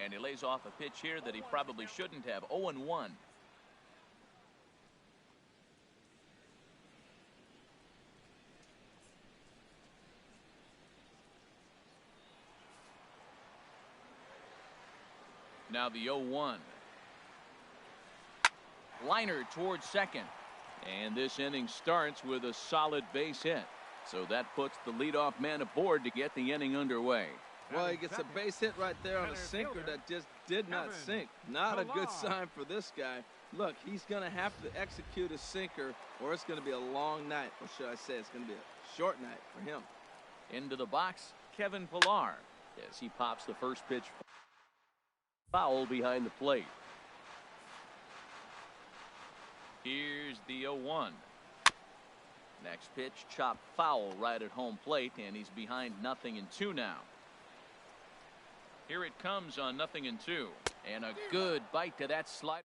And he lays off a pitch here that he probably shouldn't have. 0-1. Now the 0-1. Liner towards second. And this inning starts with a solid base hit. So that puts the leadoff man aboard to get the inning underway. Well, he gets a base hit right there on a sinker that just did not sink. Not a good sign for this guy. Look, he's going to have to execute a sinker or it's going to be a long night. Or should I say it's going to be a short night for him. Into the box, Kevin Pillar, as he pops the first pitch foul behind the plate. Here's the 0-1. Next pitch chopped foul right at home plate, and he's behind 0-2 now. Here it comes on 0-2, and a good bite to that slider.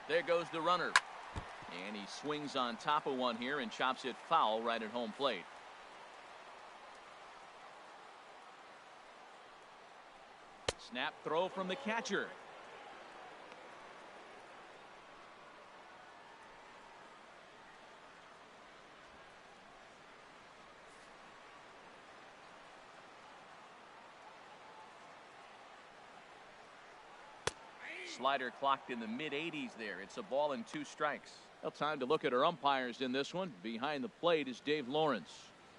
There goes the runner. And he swings on top of one here and chops it foul right at home plate. Snap throw from the catcher. Slider clocked in the mid-80s there. It's a ball and 2 strikes. Well, time to look at our umpires in this one. Behind the plate is Dave Lawrence.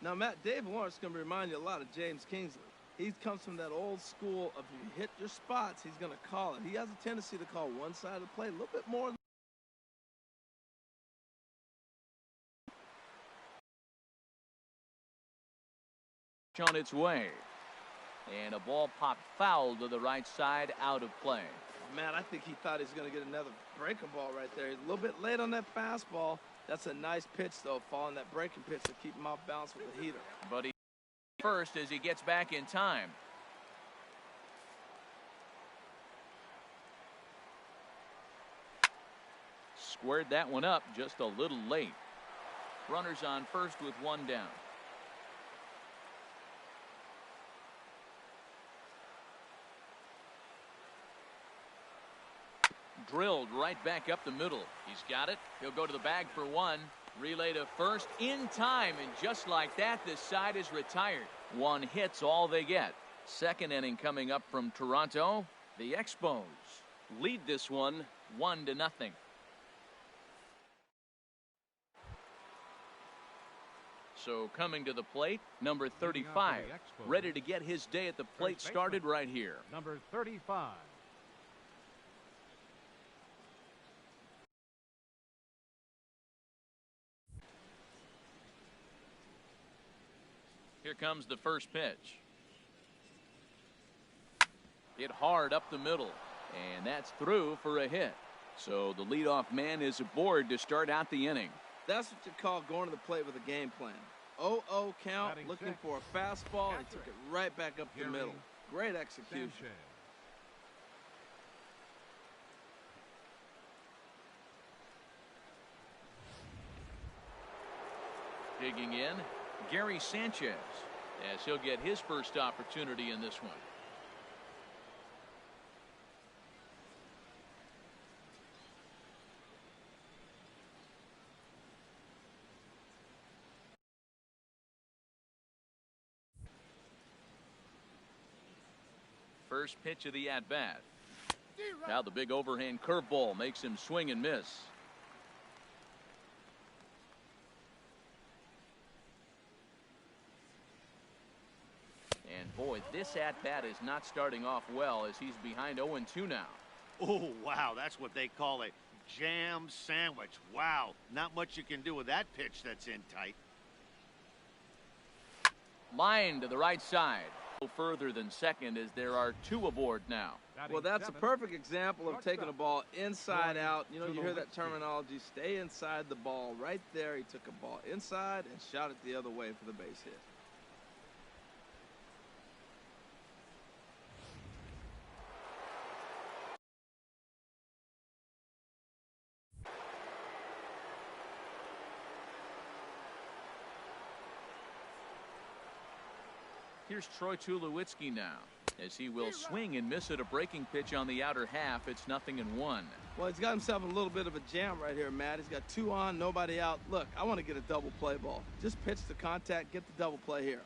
Now, Matt, Dave Lawrence is going to remind you a lot of James Kingsley. He comes from that old school of you hit your spots, he's going to call it. He has a tendency to call one side of the plate a little bit more. On its way. And a ball popped foul to the right side, out of play. Man, I think he thought he was going to get another breaking ball right there. He's a little bit late on that fastball. That's a nice pitch, though, following that breaking pitch to keep him off balance with the heater. But he first as he gets back in time. Squared that one up just a little late. Runners on first with 1 down. Drilled right back up the middle. He's got it. He'll go to the bag for 1. Relay to first in time, and just like that, this side is retired. 1 hit's all they get. Second inning coming up from Toronto. The Expos lead this one 1-0. So coming to the plate, number 35, ready to get his day at the plate started right here. Number 35. Here comes the first pitch. Hit hard up the middle, and that's through for a hit. So the leadoff man is aboard to start out the inning. That's what you call going to the plate with a game plan. 0-0 count, looking for a fastball, and took it right back up the middle. Great execution. Sanchez. Digging in, Gary Sanchez, as he'll get his first opportunity in this one. First pitch of the at-bat. Now the big overhand curveball makes him swing and miss. And boy, this at-bat is not starting off well as he's behind 0-2 now. Oh, wow, that's what they call a jam sandwich. Wow, not much you can do with that pitch that's in tight. Line to the right side. Further than second as there are 2 aboard now. Well, that's a perfect example of taking a ball inside out. You know, you hear that terminology, stay inside the ball. Right there, he took a ball inside and shot it the other way for the base hit. Here's Troy Tulowitzki now, as he will swing and miss at a breaking pitch on the outer half. It's 0-1. Well, he's got himself a little bit of a jam right here, Matt. He's got 2 on, nobody out. Look, I want to get a double play ball. Just pitch the contact, get the double play here.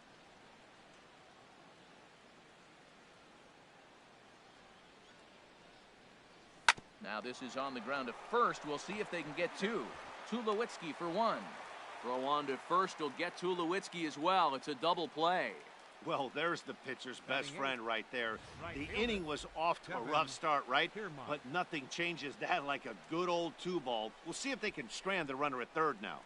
Now this is on the ground to first. We'll see if they can get 2. Tulowitzki for 1. Throw on to first will get Tulowitzki as well. It's a double play. Well, there's the pitcher's best friend right there. The inning was off to a rough start, right? But nothing changes that like a good old 2-ball. We'll see if they can strand the runner at third now.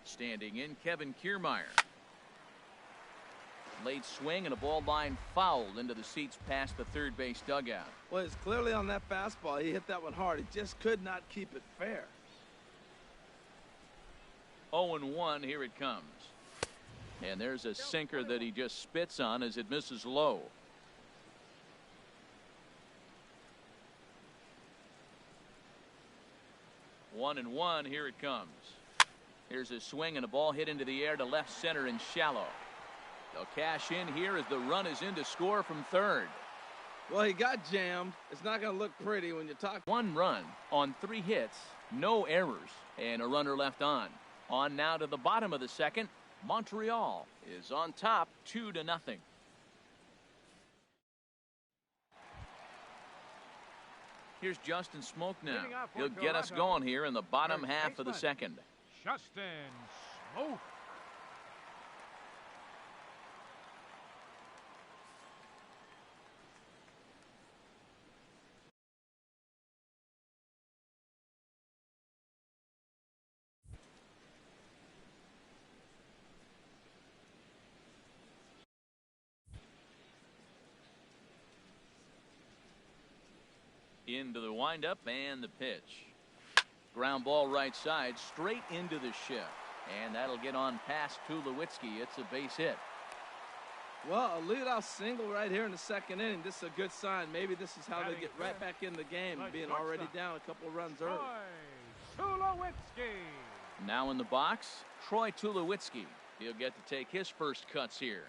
Standing in, Kevin Kiermaier. Late swing and a ball line fouled into the seats past the third base dugout. Well, it's clearly on that fastball. He hit that one hard. He just could not keep it fair. 0-1, here it comes. And there's a sinker that he just spits on as it misses low. 1-1, here it comes. Here's a swing and a ball hit into the air to left center and shallow. They'll cash in here as the run is in to score from third. Well, he got jammed. It's not going to look pretty when you talk. 1 run on 3 hits, no errors, and a runner left on. On now to the bottom of the second. Montreal is on top 2-0. Here's Justin Smoke now. He'll get us going here in the bottom half of the second. Justin Smoke. Into the windup and the pitch. Ground ball right side, straight into the shift. And that'll get on past Tulowitzki. It's a base hit. Well, a leadoff single right here in the second inning. This is a good sign. Maybe this is how they get right back in the game, being already down a couple of runs early. Tulowitzki. Now in the box, Troy Tulowitzki. He'll get to take his first cuts here.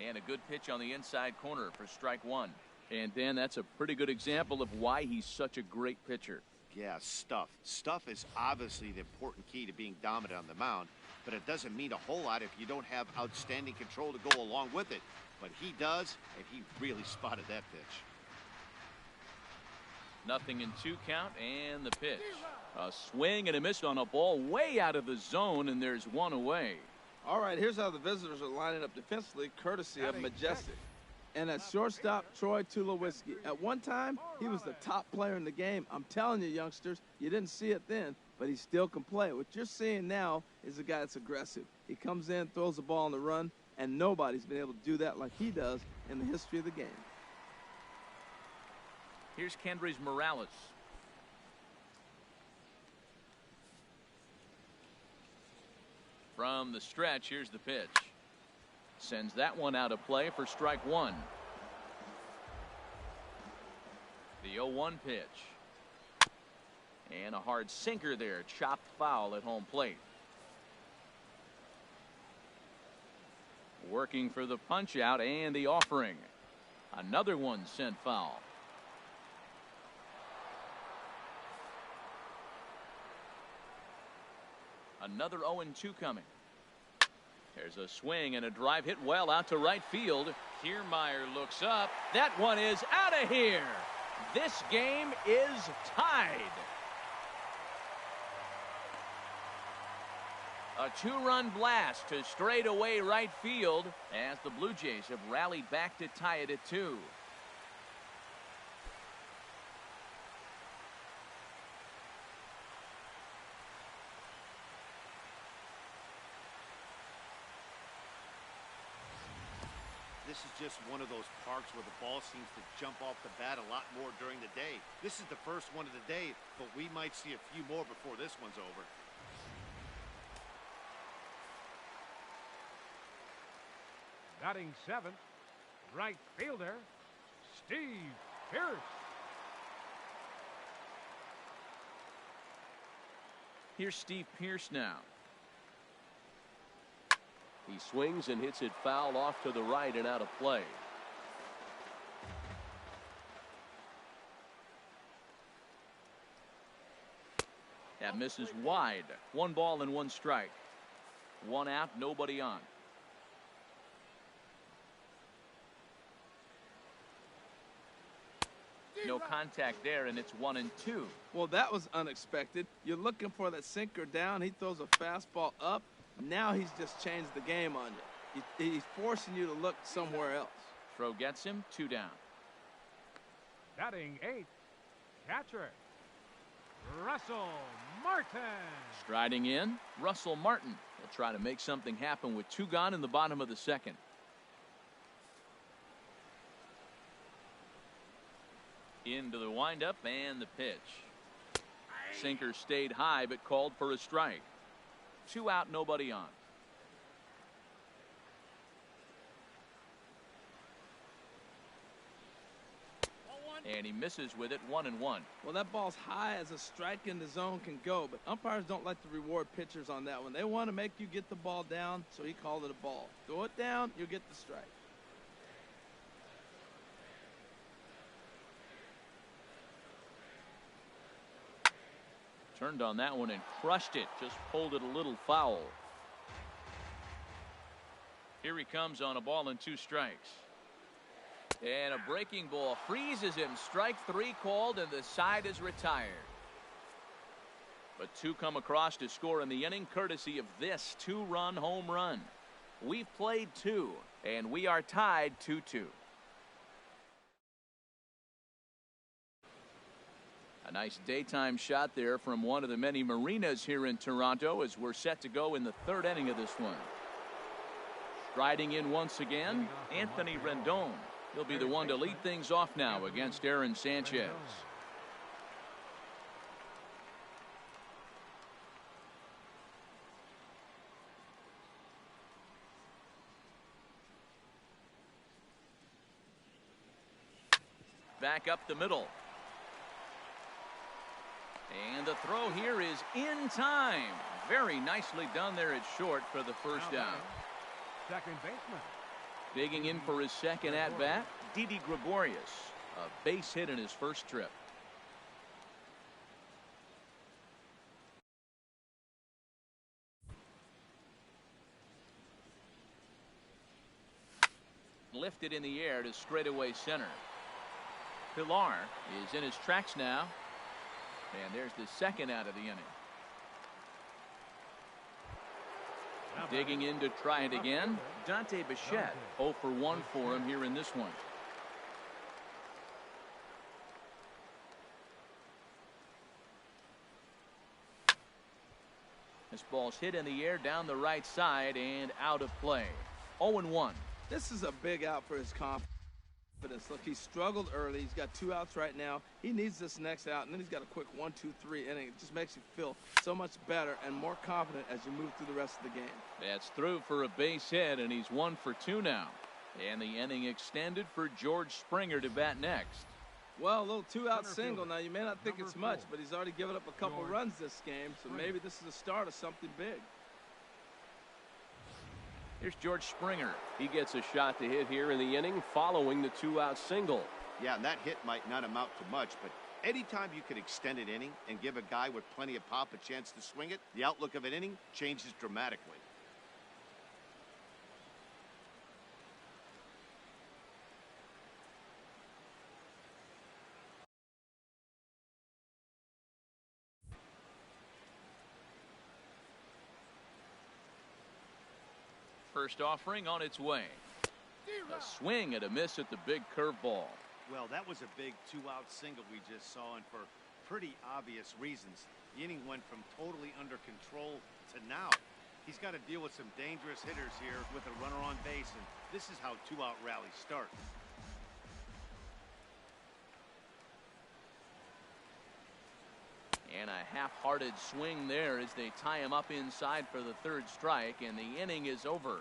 And a good pitch on the inside corner for strike 1. And, Dan, that's a pretty good example of why he's such a great pitcher. Yeah, stuff. Stuff is obviously the important key to being dominant on the mound, but it doesn't mean a whole lot if you don't have outstanding control to go along with it. But he does, and he really spotted that pitch. 0-2 count, and the pitch. A swing and a miss on a ball way out of the zone, and there's one away. All right, here's how the visitors are lining up defensively, courtesy of Majestic. And at shortstop, Troy Tulowitzki. At one time, he was the top player in the game. I'm telling you, youngsters, you didn't see it then, but he still can play. What you're seeing now is a guy that's aggressive. He comes in, throws the ball on the run, and nobody's been able to do that like he does in the history of the game. Here's Kendrice Morales. From the stretch, here's the pitch. Sends that one out of play for strike 1. The 0-1 pitch. And a hard sinker there, chopped foul at home plate. Working for the punch out and the offering. Another one sent foul. Another 0-2 coming. There's a swing and a drive hit well out to right field. Kiermaier looks up. That one is out of here. This game is tied. A 2-run blast to straightaway right field as the Blue Jays have rallied back to tie it at 2. This is just one of those parks where the ball seems to jump off the bat a lot more during the day. This is the first one of the day, but we might see a few more before this one's over. Batting 7th, right fielder, Steve Pearce. Here's Steve Pearce now. He swings and hits it foul off to the right and out of play. That misses wide. 1 ball and 1 strike. 1 out, nobody on. No contact there, and it's 1-2. Well, that was unexpected. You're looking for that sinker down. He throws a fastball up. Now he's just changed the game on you. He's forcing you to look somewhere else. Throw gets him, 2 down. Batting 8th, catcher, Russell Martin. Striding in, Russell Martin. He'll try to make something happen with 2 gone in the bottom of the second. Into the windup and the pitch. Sinker stayed high but called for a strike. 2 out, nobody on. And he misses with it, 1-1. Well, that ball's high as a strike in the zone can go, but umpires don't like to reward pitchers on that one. They want to make you get the ball down, so he called it a ball. Throw it down, you'll get the strike. Turned on that one and crushed it. Just pulled it a little foul. Here he comes on a ball and 2 strikes. And a breaking ball freezes him. Strike 3 called, and the side is retired. But 2 come across to score in the inning, courtesy of this 2-run home run. We've played 2, and we are tied 2-2. A nice daytime shot there from one of the many marinas here in Toronto as we're set to go in the 3rd inning of this one. Striding in once again, Anthony Rendon. He'll be the one to lead things off now against Aaron Sanchez. Back up the middle. And the throw here is in time. Very nicely done there at short for the first down. Second baseman. Digging in for his second at-bat, Didi Gregorius. A base hit in his first trip. Lifted in the air to straightaway center. Pilar is in his tracks now. And there's the second out of the inning. Digging in to try it again, Dante Bichette. 0 for 1 for him here in this one. This ball's hit in the air down the right side and out of play. 0-1. This is a big out for his confidence. Look, he struggled early. He's got 2 outs right now. He needs this next out, and then he's got a quick 1-2-3 inning. It just makes you feel so much better and more confident as you move through the rest of the game. That's through for a base hit, and he's 1 for 2 now. And the inning extended for George Springer to bat next. Well, a little 2-out single. Now, you may not think it's much, but he's already given up a couple runs this game, so maybe this is the start of something big. Here's George Springer. He gets a shot to hit here in the inning following the 2-out single. Yeah, and that hit might not amount to much, but anytime you can extend an inning and give a guy with plenty of pop a chance to swing it, the outlook of an inning changes dramatically. First offering on its way. A swing and a miss at the big curveball. Well, that was a big 2-out single we just saw, and for pretty obvious reasons. The inning went from totally under control to now. He's got to deal with some dangerous hitters here with a runner on base, and this is how 2-out rallies start. And a half-hearted swing there as they tie him up inside for the 3rd strike, and the inning is over.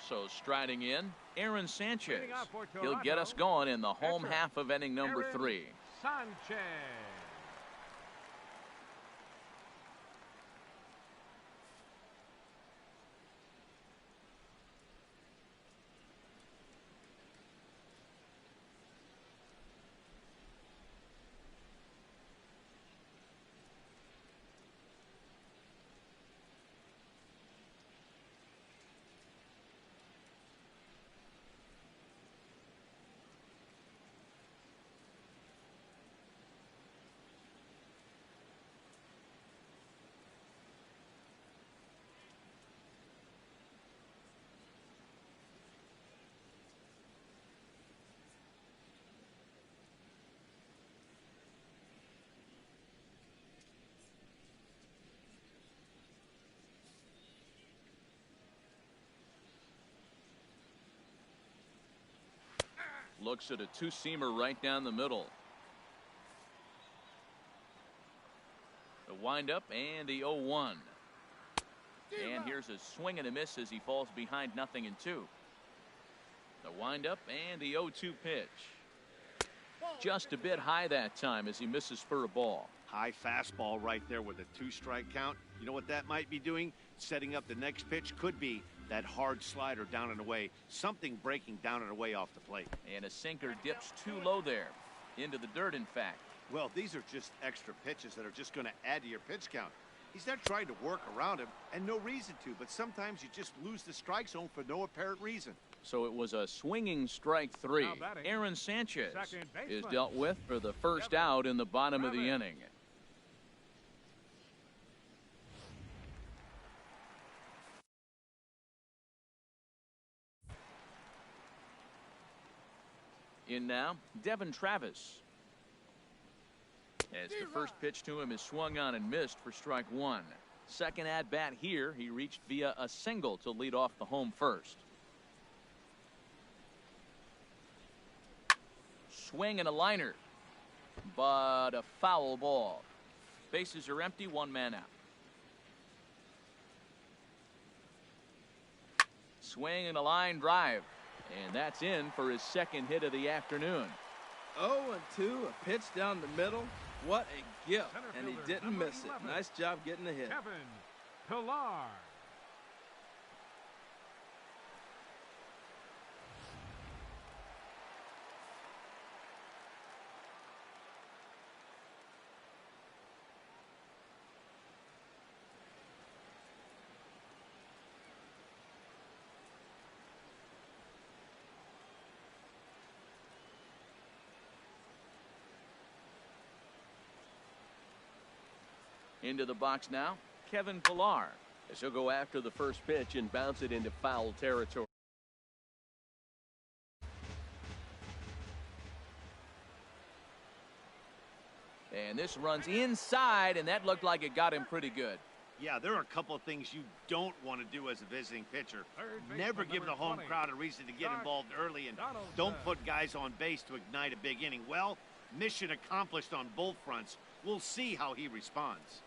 So striding in, Aaron Sanchez. He'll get us going in the home half of inning number 3. Sanchez. Looks at a two-seamer right down the middle. The windup and the 0-1. And here's a swing and a miss as he falls behind 0-2. The windup and the 0-2 pitch. Just a bit high that time as he misses for a ball. High fastball right there with a 2-strike count. You know what that might be doing? Setting up the next pitch. Could be that hard slider down and away. Something breaking down and away off the plate. And a sinker dips too low there. Into the dirt, in fact. Well, these are just extra pitches that are just going to add to your pitch count. He's not trying to work around him, and no reason to, but sometimes you just lose the strike zone for no apparent reason. So it was a swinging strike 3. Aaron Sanchez is dealt with for the first out in the bottom of the inning. In now, Devin Travis. As the first pitch to him is swung on and missed for strike 1. Second at bat here, he reached via a single to lead off the home first. Swing and a liner, but a foul ball. Bases are empty, 1 man out. Swing and a line drive, and that's in for his second hit of the afternoon. 0-2, a pitch down the middle. What a gift, and he didn't miss it. Nice job getting the hit. Kevin Pillar. Into the box now, Kevin Pillar, as he'll go after the first pitch and bounce it into foul territory. And this runs inside, and that looked like it got him pretty good. Yeah, there are a couple of things you don't want to do as a visiting pitcher. Never give the home crowd a reason to get involved early, and don't put guys on base to ignite a big inning. Well, mission accomplished on both fronts. We'll see how he responds.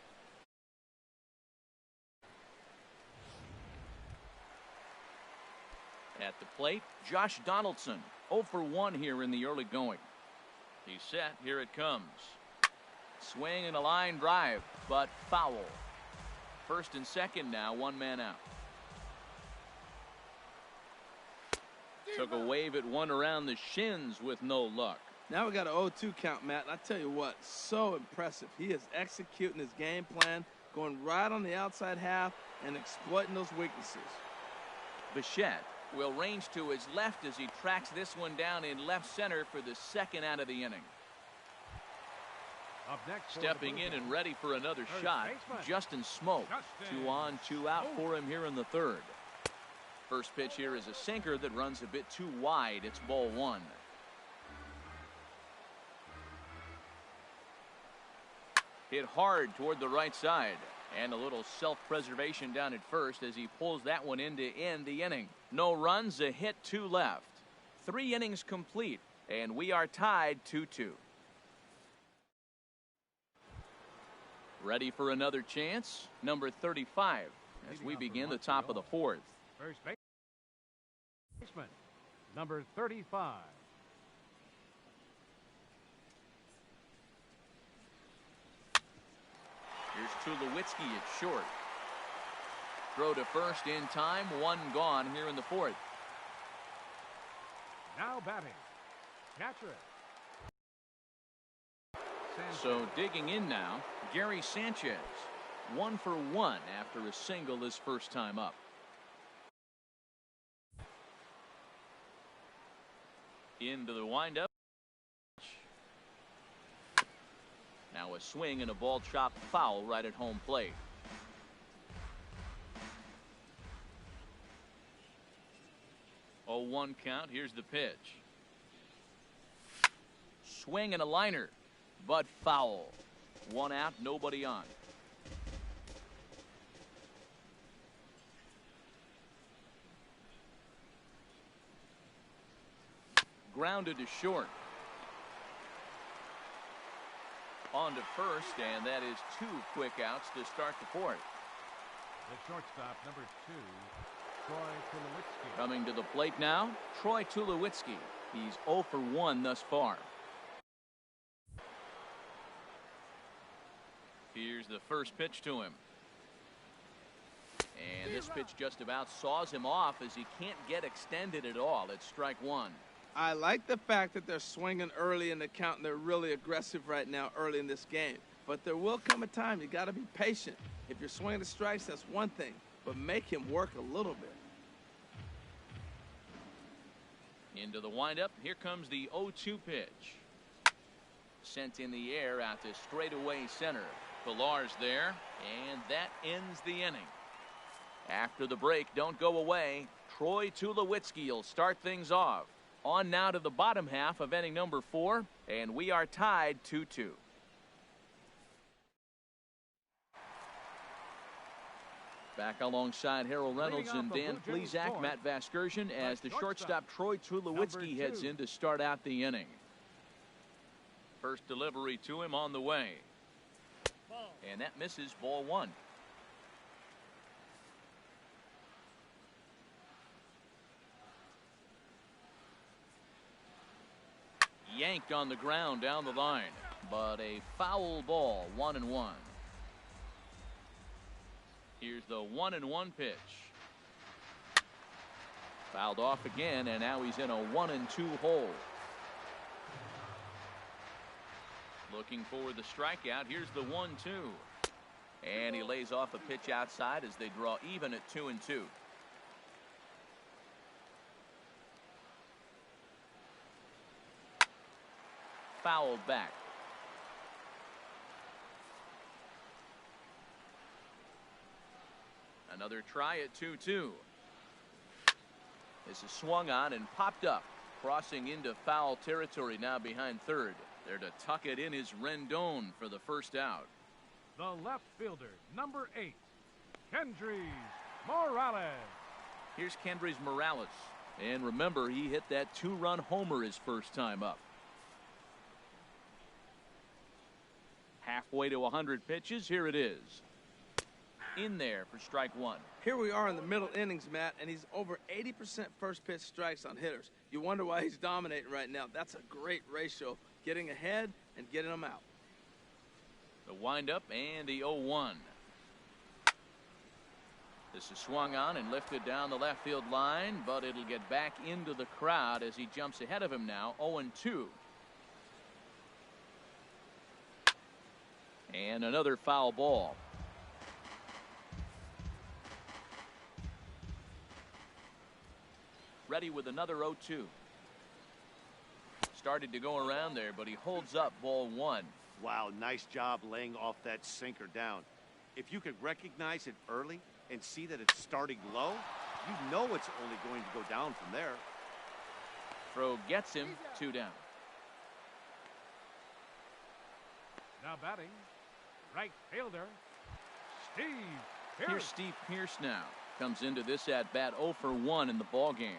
At the plate, Josh Donaldson, 0 for 1 here in the early going. He's set, here it comes. Swing and a line drive, but foul. First and second now, 1 man out. Took a wave at one around the shins with no luck. Now we got an 0-2 count, Matt. I tell you what, so impressive. He is executing his game plan, going right on the outside half and exploiting those weaknesses. Bichette will range to his left as he tracks this one down in left center for the second out of the inning. Up next, stepping in and ready for another shot, Justin Smoak. 2 on, 2 out for him here in the third. First pitch here is a sinker that runs a bit too wide. It's ball 1. Hit hard toward the right side. And a little self-preservation down at first as he pulls that one in to end the inning. No runs, a hit, 2 left. 3 innings complete, and we are tied 2-2. Ready for another chance? Number 35 as we begin the top of the 4th. First baseman, number 35. Here's Tulowitzki at short. Throw to first in time. 1 gone here in the 4th. Now batting, catcher. So digging in now, Gary Sanchez. 1 for 1 after a single his first time up. Into the windup. Now a swing and a ball chopped foul right at home plate. Oh, 1 count. Here's the pitch. Swing and a liner, but foul. 1 out, nobody on. grounded to short. On to first, and that is 2 quick outs to start the fourth. The shortstop, number 2, Troy Tulowitzki. Coming to the plate now, Troy Tulowitzki. He's 0 for 1 thus far. Here's the first pitch to him. And this pitch just about saws him off as he can't get extended at all. It's strike 1. I like the fact that they're swinging early in the count, and they're really aggressive right now early in this game. But there will come a time you got to be patient. If you're swinging the strikes, that's one thing, but make him work a little bit. Into the windup. Here comes the 0-2 pitch. Sent in the air out to straightaway center. Pilar's there, and that ends the inning. After the break, don't go away. Troy Tulowitzki will start things off. On now to the bottom half of inning number 4, and we are tied 2-2. Back alongside Harold Reynolds and Dan Plesac, Matt Vasgersian, as the shortstop Troy Tulowitzki heads in to start out the inning. First delivery to him on the way. And that misses, ball 1. Yanked on the ground down the line, but a foul ball, 1-1. Here's the 1-1 pitch. Fouled off again, and now he's in a 1-2 hole. Looking for the strikeout. Here's the 1-2. And he lays off a pitch outside as they draw even at 2-2. Fouled back. Another try at 2-2. This is swung on and popped up, crossing into foul territory now behind third. There to tuck it in is Rendon for the first out. The left fielder, number 8, Kendrice Morales. Here's Kendrice Morales. And remember, he hit that 2-run homer his first time up. Halfway to 100 pitches. Here it is. In there for strike 1. Here we are in the middle innings, Matt, and he's over 80% first pitch strikes on hitters. You wonder why he's dominating right now. That's a great ratio, getting ahead and getting them out. The windup and the 0-1. This is swung on and lifted down the left field line, but it'll get back into the crowd as he jumps ahead of him now. 0-2. And another foul ball. Ready with another 0-2. Started to go around there, but he holds up, ball 1. Wow, nice job laying off that sinker down. If you could recognize it early and see that it's starting low, you know it's only going to go down from there. Throw gets him, 2 down. Now batting, right fielder, Steve Pearce. Here's Steve Pearce now. Comes into this at bat 0 for 1 in the ball game.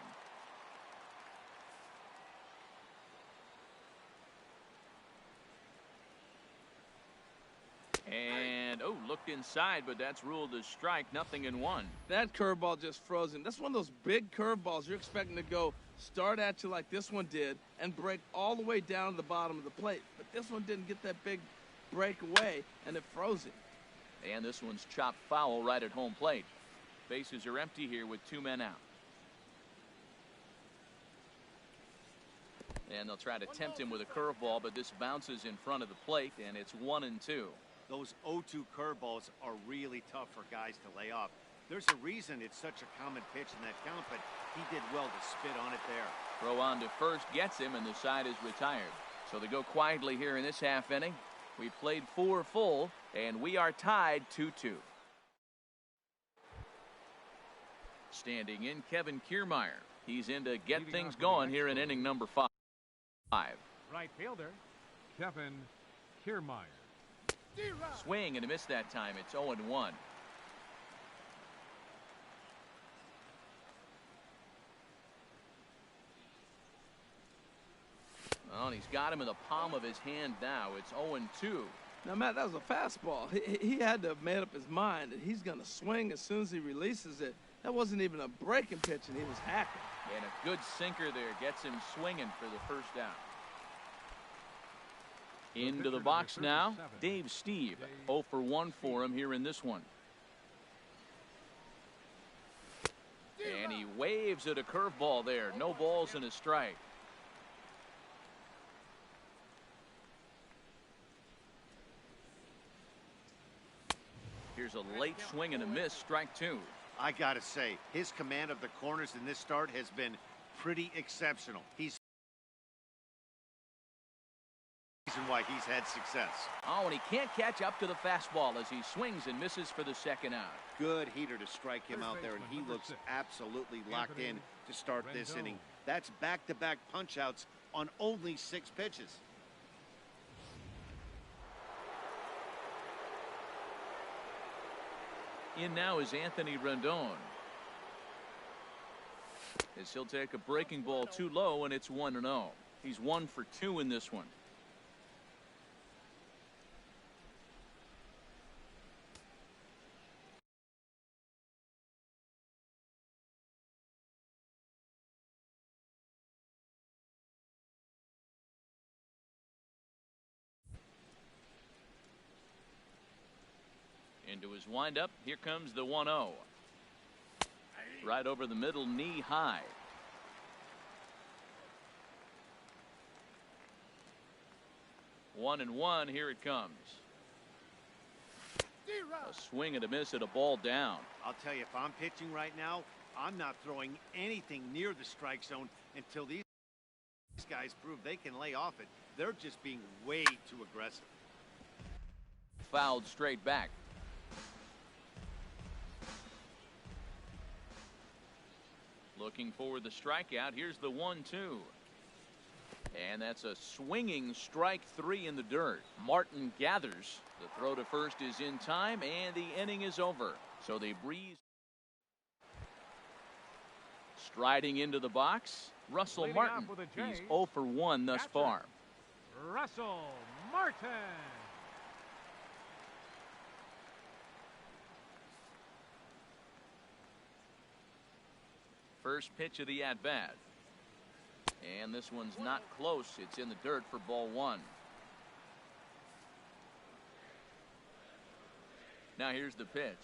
And looked inside, but that's ruled a strike. 0-1. That curveball just froze him. That's one of those big curveballs you're expecting to go start at you like this one did and break all the way down to the bottom of the plate. But this one didn't get that big break away, and it froze him. And this one's chopped foul right at home plate. Bases are empty here with 2 men out. And they'll try to tempt him with a curveball, but this bounces in front of the plate, and it's 1-2. Those 0-2 curveballs are really tough for guys to lay off. There's a reason it's such a common pitch in that count, but he did well to spit on it there. Throw on to first gets him, and the side is retired. So they go quietly here in this half inning. We played 4 full, and we are tied 2-2. Standing in, Kevin Kiermaier. He's in to get things going here in inning number 5. Right fielder, Kevin Kiermaier. Swing and a miss that time. It's 0-1. He's got him in the palm of his hand now. It's 0-2. Now, Matt, that was a fastball. He had to have made up his mind that he's going to swing as soon as he releases it. That wasn't even a breaking pitch, and he was hacking. And a good sinker there gets him swinging for the first down. Into the box now, Dave Steve. 0 for 1 for him here in this one. And he waves at a curveball there. No balls and a strike. Here's a late swing and a miss, strike 2. I gotta say, his command of the corners in this start has been pretty exceptional. He's the reason why he's had success. Oh, and he can't catch up to the fastball as he swings and misses for the second out. Good heater to strike him out there, and he looks absolutely locked in to start this inning. That's back-to-back punch-outs on only 6 pitches. In now is Anthony Rendon. As he'll take a breaking ball too low, and it's 1-0. He's 1 for 2 in this one. Into his windup. Here comes the 1-0. Right over the middle, knee high. One and one. Here it comes. A swing and a miss at a ball down. I'll tell you, if I'm pitching right now, I'm not throwing anything near the strike zone until these guys prove they can lay off it. They're just being way too aggressive. Fouled straight back. Looking for the strikeout. Here's the 1-2. And that's a swinging strike 3 in the dirt. Martin gathers. The throw to first is in time, and the inning is over. So they breeze. Striding into the box, Russell Leading Martin. off with a J, He's 0 for 1 thus catcher, far. Russell Martin. First pitch of the at-bat. And this one's not close. It's in the dirt for ball 1. Now here's the pitch.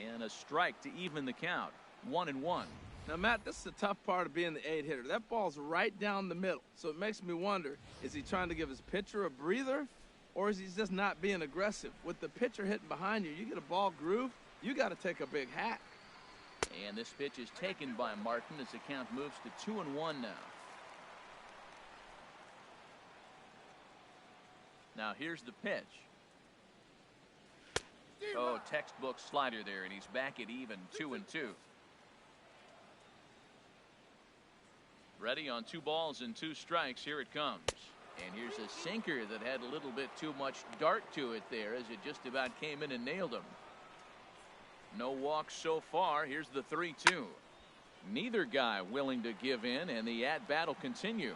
And a strike to even the count. 1-1. Now, Matt, this is the tough part of being the 8-hitter. That ball's right down the middle. So it makes me wonder, is he trying to give his pitcher a breather, or is he just not being aggressive? With the pitcher hitting behind you, you get a ball groove, you got to take a big hack. And this pitch is taken by Martin as the count moves to 2-1 now. Now here's the pitch. Oh, textbook slider there, and he's back at even 2-2. Ready on 2 balls and 2 strikes. Here it comes. And here's a sinker that had a little bit too much dart to it there as it just about came in and nailed him. No walks so far. Here's the 3-2. Neither guy willing to give in, and the at-bat will continue.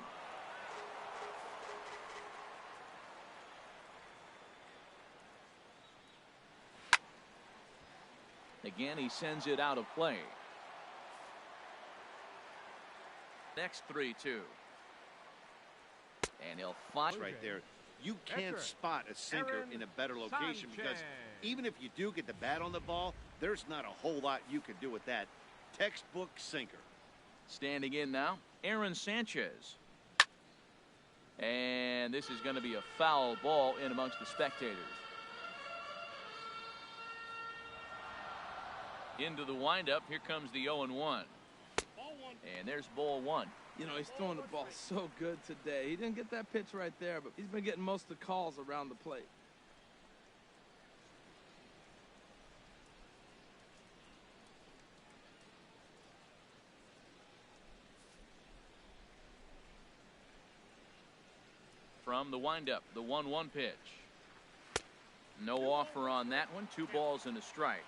Again, he sends it out of play. Next 3-2. And he'll find right there. You can't spot a sinker in a better location because even if you do get the bat on the ball, there's not a whole lot you can do with that. Textbook sinker. Standing in now, Aaron Sanchez. And this is going to be a foul ball in amongst the spectators. Into the windup. Here comes the 0-1. And there's ball 1. You know, he's throwing the ball so good today. He didn't get that pitch right there, but he's been getting most of the calls around the plate. From the windup, the 1-1 pitch. No offer on that one. 2 balls and a strike.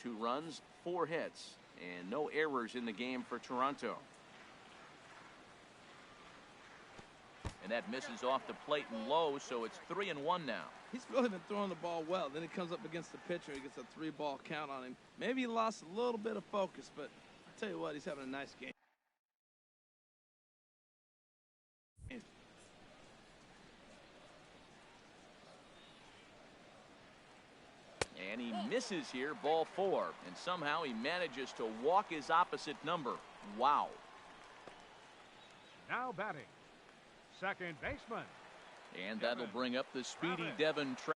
Two runs, 4 hits. And no errors in the game for Toronto. And that misses off the plate and low, so it's 3-1 now. He's really been throwing the ball well. Then he comes up against the pitcher. He gets a 3-ball count on him. Maybe he lost a little bit of focus, but I tell you what, he's having a nice game. And he misses here, ball 4. And somehow he manages to walk his opposite number. Wow. Now batting, second baseman. And that'll bring up the speedy Devin Travis.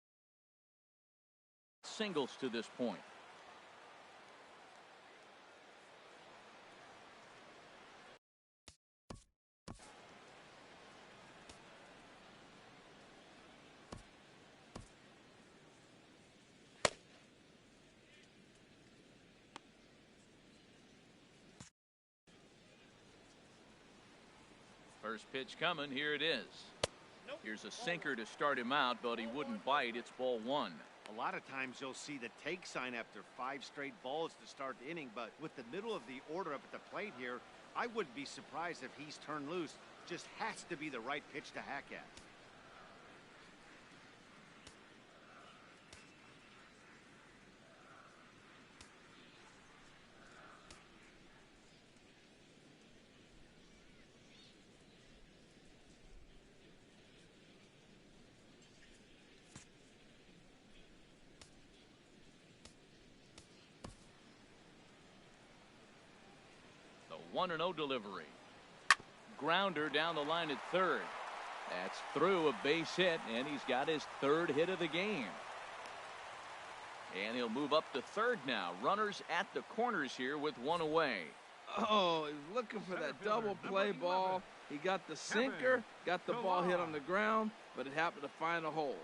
Singles to this point. First pitch coming. Here it is. Here's a sinker to start him out, but he wouldn't bite. It's ball 1. A lot of times you'll see the take sign after 5 straight balls to start the inning, but with the middle of the order up at the plate here, I wouldn't be surprised if he's turned loose. Just has to be the right pitch to hack at. The 1-0 delivery. Grounder down the line at third. That's through, a base hit, and he's got his 3rd hit of the game. And he'll move up to third now. Runners at the corners here with 1 away. Oh, he's looking for that double play ball. He got the sinker, got the ball hit on the ground, but it happened to find a hole.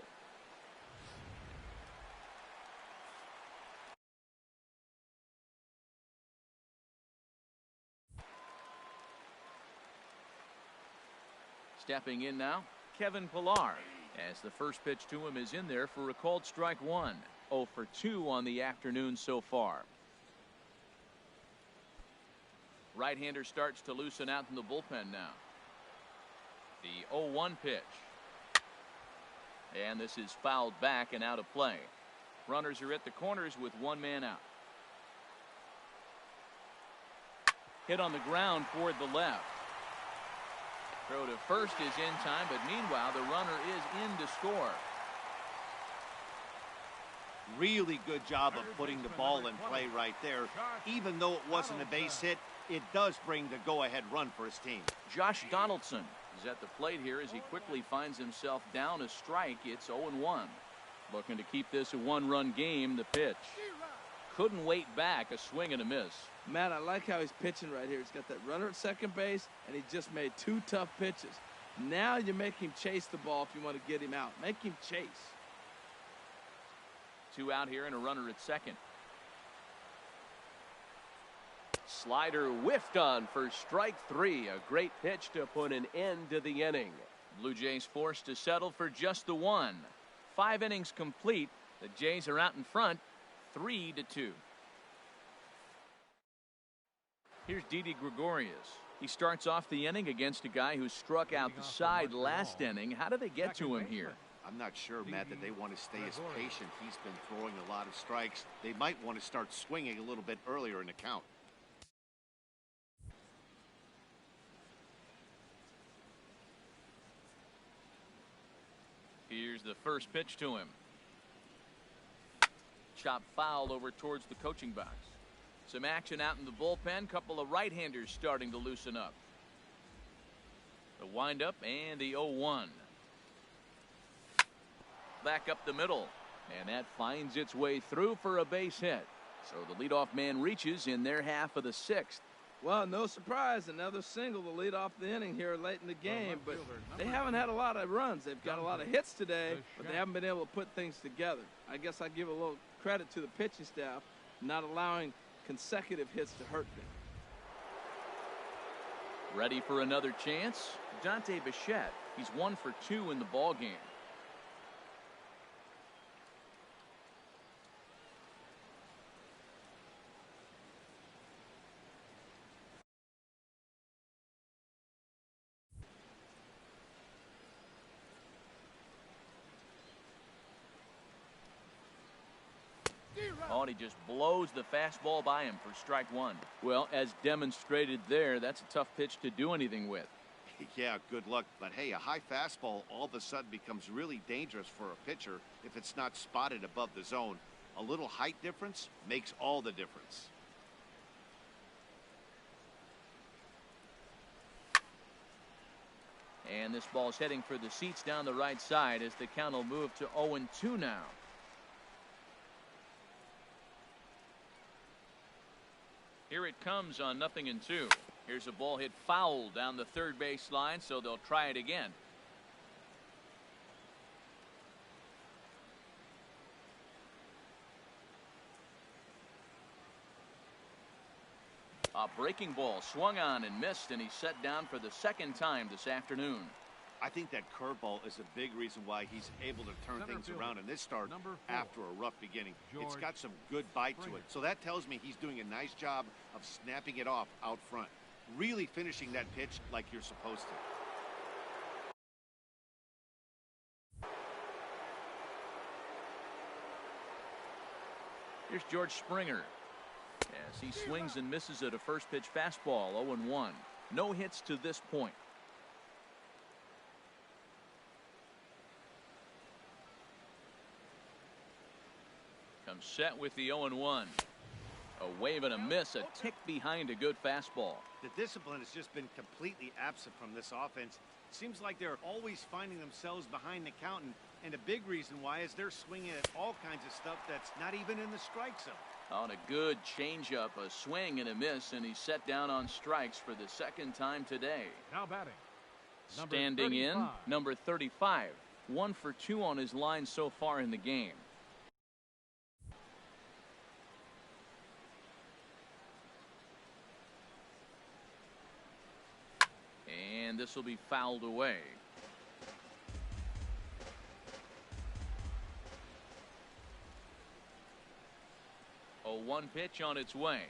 Stepping in now, Kevin Pillar, as the first pitch to him is in there for a called strike 1. 0 for 2 on the afternoon so far. Right-hander starts to loosen out in the bullpen now. The 0-1 pitch. And this is fouled back and out of play. Runners are at the corners with 1 man out. Hit on the ground toward the left. Throw to first is in time, but meanwhile the runner is in to score. Really good job of putting the ball in play right there. Even though it wasn't a base hit, it does bring the go-ahead run for his team. Josh Donaldson is at the plate here as he quickly finds himself down a strike. It's 0-1. Looking to keep this a 1-run game. The pitch. Couldn't wait back. A swing and a miss. Matt, I like how he's pitching right here. He's got that runner at second base, and he just made 2 tough pitches. Now you make him chase the ball if you want to get him out. Make him chase. 2 out here and a runner at second. Slider whiffed on for strike 3. A great pitch to put an end to the inning. Blue Jays forced to settle for just the 1. 5 innings complete. The Jays are out in front, 3-2. Here's Didi Gregorius. He starts off the inning against a guy who struck out the side last inning. How did they get to him here? I'm not sure, Matt, that they want to stay as patient. He's been throwing a lot of strikes. They might want to start swinging a little bit earlier in the count. Here's the first pitch to him. Chop foul over towards the coaching box. Some action out in the bullpen. Couple of right-handers starting to loosen up. The windup and the 0-1. Back up the middle. And that finds its way through for a base hit. So the leadoff man reaches in their half of the 6th. Well, no surprise, another single to lead off the inning here late in the game, but they haven't had a lot of runs. They've got a lot of hits today, but they haven't been able to put things together. I guess I give a little credit to the pitching staff, not allowing consecutive hits to hurt them. Ready for another chance? Dante Bichette. He's 1 for 2 in the ball game. Oh, and he just blows the fastball by him for strike one. Well, as demonstrated there, that's a tough pitch to do anything with. Yeah, good luck. But hey, a high fastball all of a sudden becomes really dangerous for a pitcher if it's not spotted above the zone. A little height difference makes all the difference. And this ball's heading for the seats down the right side as the count will move to 0-2 now. Here it comes on 0-2. Here's a ball hit foul down the third base line, so they'll try it again. A breaking ball swung on and missed, and he's set down for the second time this afternoon. I think that curveball is a big reason why he's able to turn things around in this start after a rough beginning. It's got some good bite to it. So that tells me he's doing a nice job of snapping it off out front. Really finishing that pitch like you're supposed to. Here's George Springer. As he swings and misses at a first pitch fastball, 0-1. No hits to this point. Comes set with the 0-1. A wave and a miss, a tick behind a good fastball. The discipline has just been completely absent from this offense. It seems like they're always finding themselves behind the count, and a big reason why is they're swinging at all kinds of stuff that's not even in the strike zone. On a good changeup, a swing and a miss, and he's set down on strikes for the second time today. Now batting. Standing in, number 35. 1 for 2 on his line so far in the game. And this will be fouled away. A 1 pitch on its way.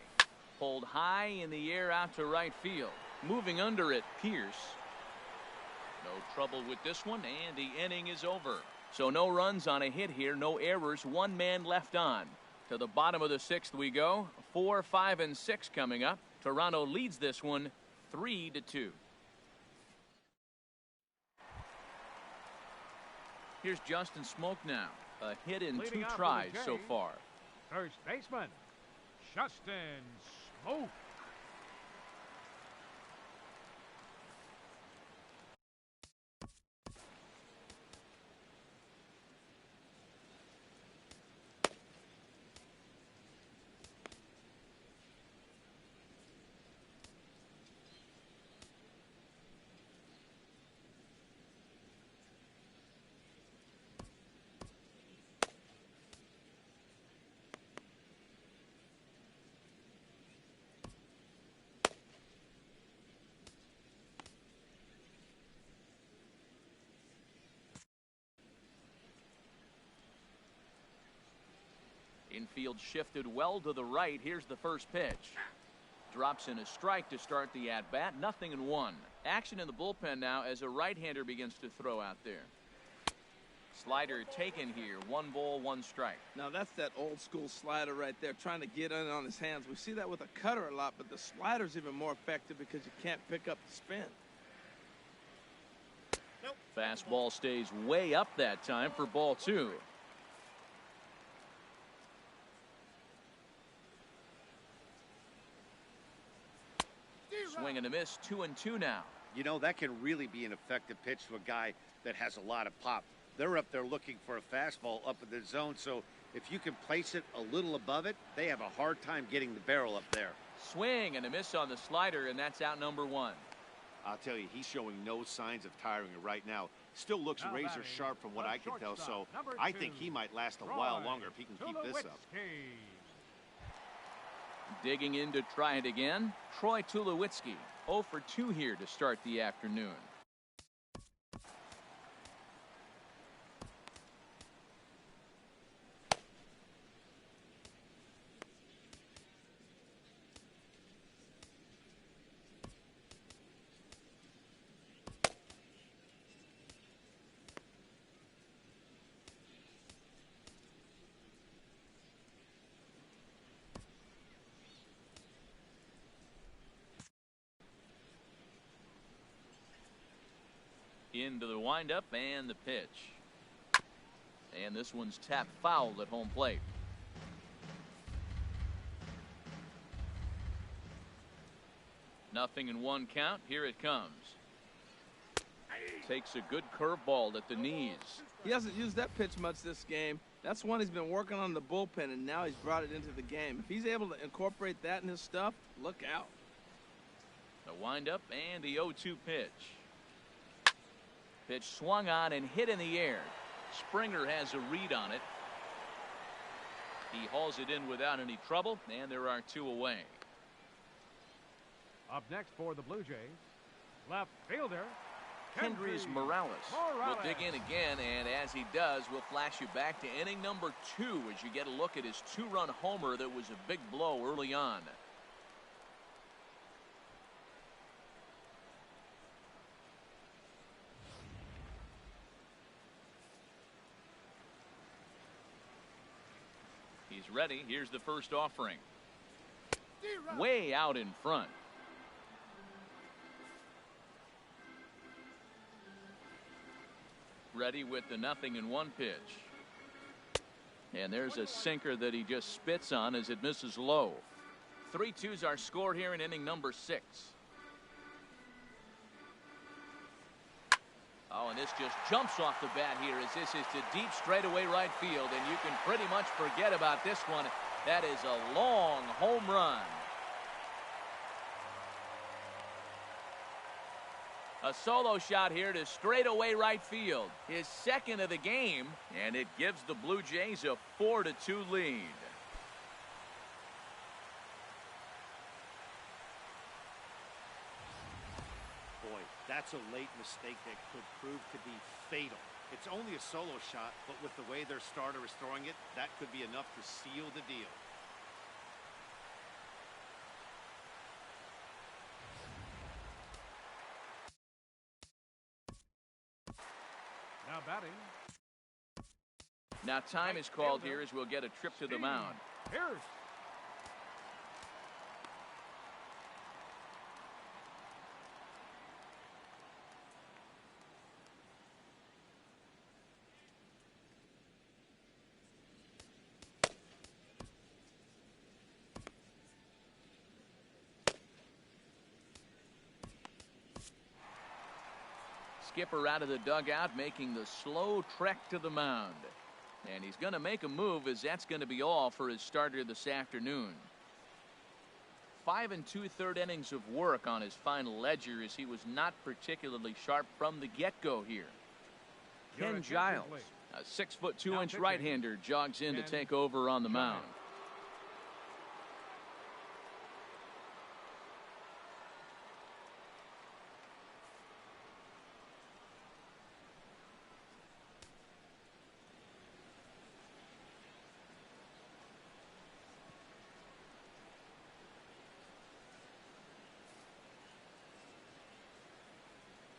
Pulled high in the air out to right field. Moving under it, Pearce. No trouble with this one, and the inning is over. So no runs on a hit here, no errors, 1 man left on. To the bottom of the 6th we go. 4, 5, and 6 coming up. Toronto leads this one 3-2. Here's Justin Smoke now. A hit in 2 tries so far. First baseman, Justin Smoke. Infield shifted well to the right. Here's the first pitch. Drops in a strike to start the at-bat. 0-1. Action in the bullpen now as a right-hander begins to throw out there. Slider taken here. 1 ball, 1 strike. Now that's that old school slider right there, trying to get in on his hands. We see that with a cutter a lot, but the slider's even more effective because you can't pick up the spin. Fastball stays way up that time for ball 2. Swing and a miss, 2-2 now. You know, that can really be an effective pitch to a guy that has a lot of pop. They're up there looking for a fastball up in the zone, so if you can place it a little above it, they have a hard time getting the barrel up there. Swing and a miss on the slider, and that's out number 1. I'll tell you, he's showing no signs of tiring right now. Still looks razor sharp from what I can tell, so I think he might last a while longer if he can keep this up. Digging in to try it again, Troy Tulowitzki. 0 for 2 here to start the afternoon. Into the windup and the pitch. And this one's tapped foul at home plate. Nothing in one count. Here it comes. Takes a good curveball at the knees. He hasn't used that pitch much this game. That's one he's been working on the bullpen, and now he's brought it into the game. If he's able to incorporate that in his stuff, look out. The windup and the 0-2 pitch. Pitch swung on and hit in the air. Springer has a read on it. He hauls it in without any trouble, and there are 2 away. Up next for the Blue Jays, left fielder, Kendrice Morales will dig in again, and as he does, we'll flash you back to inning number 2 as you get a look at his 2-run homer that was a big blow early on. He's ready. Here's the first offering. Way out in front. Ready with the 0-1 pitch. And there's a sinker that he just spits on as it misses low. 3-2's our score here in inning number 6. Oh, and this just jumps off the bat here as this is to deep straightaway right field, and you can pretty much forget about this one. That is a long home run. A solo shot here to straightaway right field. His second of the game, and it gives the Blue Jays a 4-2 lead. Boy, that's a late mistake that could prove to be fatal. It's only a solo shot, but with the way their starter is throwing it, that could be enough to seal the deal. Now batting. Now time is called here as we'll get a trip to the mound. Pearce. Skipper out of the dugout making the slow trek to the mound. And he's going to make a move as that's going to be all for his starter this afternoon. 5 2/3 innings of work on his final ledger as he was not particularly sharp from the get-go here. Ken Giles, a 6'2" right-hander, jogs in to take over on the mound.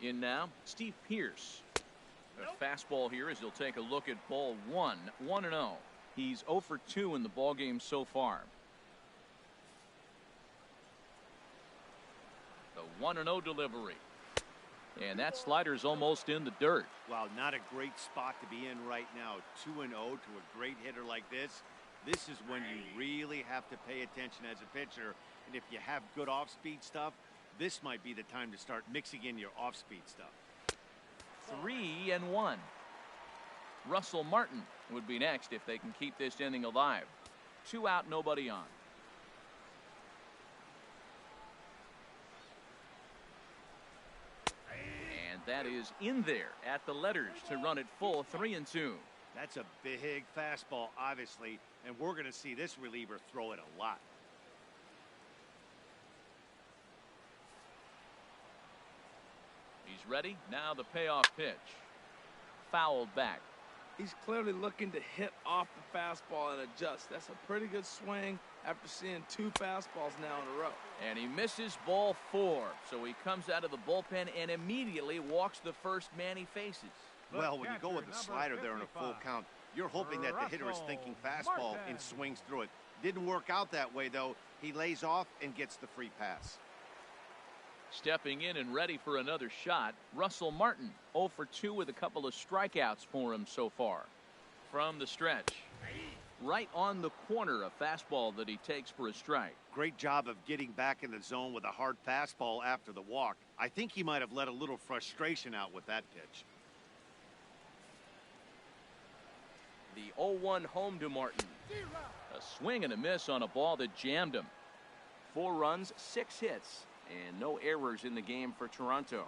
In now, Steve Pearce. A fastball here as he'll take a look at ball 1. 1-0. He's 0 for 2 in the ballgame so far. The 1-0 delivery. And that slider's almost in the dirt. Well, not a great spot to be in right now. 2-0 to a great hitter like this. This is when you really have to pay attention as a pitcher. And if you have good off-speed stuff, this might be the time to start mixing in your off-speed stuff. 3-1. Russell Martin would be next if they can keep this inning alive. 2 out, nobody on. And that is in there at the letters to run it full. 3-2. That's a big fastball, obviously, and we're going to see this reliever throw it a lot. He's ready. Now the payoff pitch. Fouled back. He's clearly looking to hit off the fastball and adjust. That's a pretty good swing after seeing 2 fastballs now in a row. And he misses ball 4. So he comes out of the bullpen and immediately walks the first man he faces. Well, when you go with the slider there in a full count, you're hoping that the hitter is thinking fastball and swings through it. Didn't work out that way, though. He lays off and gets the free pass. Stepping in and ready for another shot, Russell Martin, 0 for 2 with a couple of strikeouts for him so far. From the stretch, right on the corner, a fastball that he takes for a strike. Great job of getting back in the zone with a hard fastball after the walk. I think he might have let a little frustration out with that pitch. The 0-1 home to Martin. A swing and a miss on a ball that jammed him. 4 runs, 6 hits, and no errors in the game for Toronto.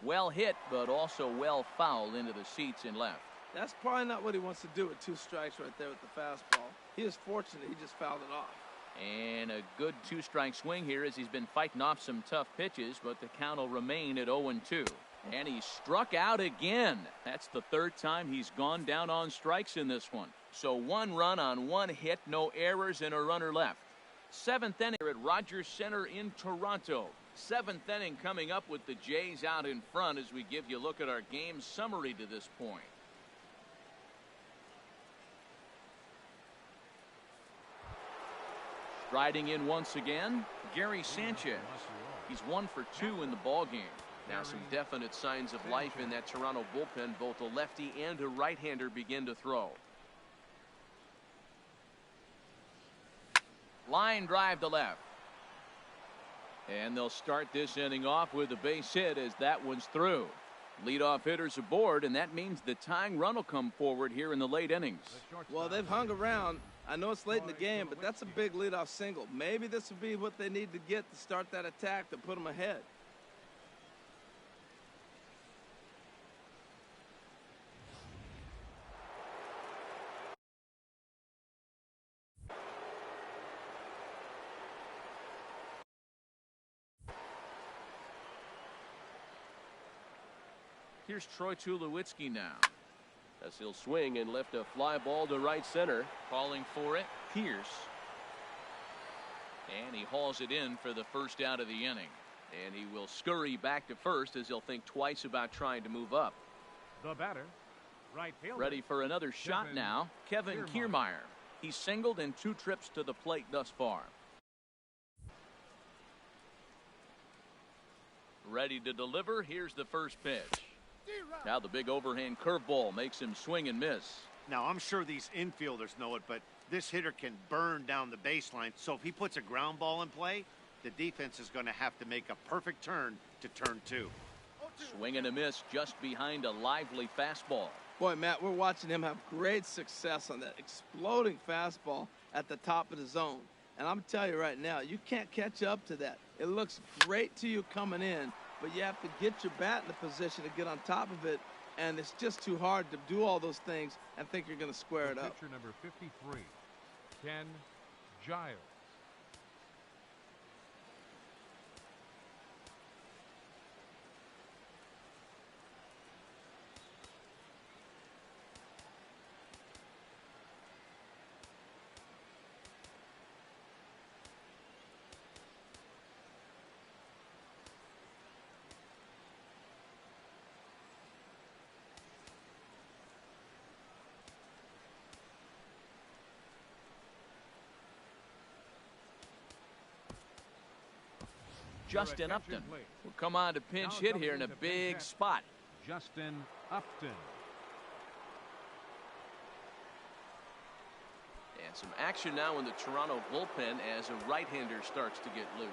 Well hit, but also well fouled into the seats in left. That's probably not what he wants to do with 2 strikes right there with the fastball. He is fortunate he just fouled it off. And a good 2-strike swing here as he's been fighting off some tough pitches, but the count will remain at 0-2. And he struck out again. That's the 3rd time he's gone down on strikes in this one. So 1 run on 1 hit, no errors, and a runner left. 7th inning at Rogers Center in Toronto. 7th inning coming up with the Jays out in front as we give you a look at our game summary to this point. Striding in once again, Gary Sanchez. He's 1 for 2 in the ball game. Now some definite signs of life in that Toronto bullpen. Both a lefty and a right-hander begin to throw. Line drive to left. And they'll start this inning off with a base hit as that one's through. Leadoff hitters aboard, and that means the tying run will come forward here in the late innings. Well, they've hung around. I know it's late in the game, but that's a big leadoff single. Maybe this will be what they need to get to start that attack to put them ahead. Here's Troy Tulowitzki now. As he'll swing and lift a fly ball to right center. Calling for it, Pearce. And he hauls it in for the first out of the inning. And he will scurry back to first as he'll think twice about trying to move up. The batter, right fielder. Ready for another shot now, Kevin Kiermaier. He's singled in 2 trips to the plate thus far. Ready to deliver. Here's the first pitch. Now the big overhand curveball makes him swing and miss. Now, I'm sure these infielders know it, but this hitter can burn down the baseline. So if he puts a ground ball in play, the defense is going to have to make a perfect turn to turn 2. Swing and a miss just behind a lively fastball. Boy, Matt, we're watching him have great success on that exploding fastball at the top of the zone. And I'm telling you right now, you can't catch up to that. It looks great to you coming in, but you have to get your bat in a position to get on top of it, and it's just too hard to do all those things and think you're going to square it up. Pitcher number 53, Ken Giles. Justin Upton will come on to pinch hit here in a big spot. Justin Upton. And some action now in the Toronto bullpen as a right-hander starts to get loose.